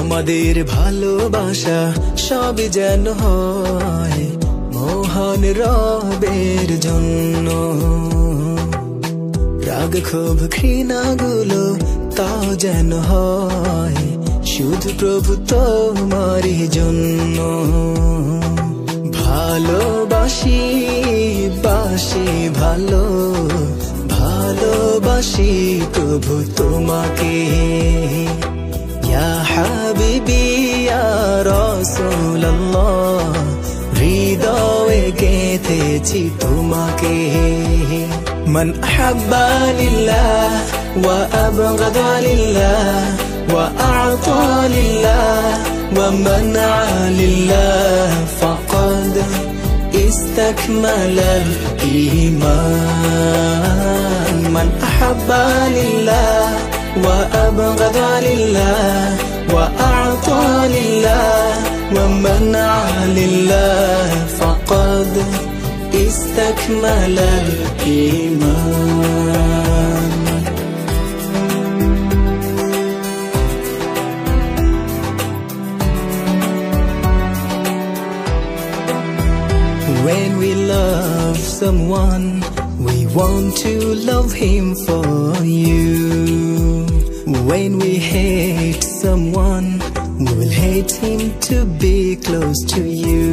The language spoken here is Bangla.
আমাদের ভালোবাসা সবই যেন হয় মহান রবের জন্য। রাগ ক্ষোভ ঘৃণাগুলো তাও যেন হয় শুধু প্রভু তোমারই জন্য। ভালোবাসি বাসি ভালো ভালোবাসি প্রভু তোমাকে। ইয়া হাবিবি ইয়া রাসূলুল্লাহ হৃদয়ে গেঁথেছি তোমাকে। মান আহাব্বা লিল্লাহ ওয়া আবগাদা লিল্লাহ ওয়া আ'তা লিল্লাহ ওয়া মানআ লিল্লাহ ফাকাদ ইসতাকমালাল ঈমান। মান আহাব্বা লিল্লাহ ওয়া আবগাদা লিল্লাহ ওয়া আ'তা লিল্লাহ ওয়া মানআ লিল্লাহ ফাকাদ ইসতাকমালাল ঈমান। When we love someone, we want to love him for you. When we hate someone, we will hate him to be close to you.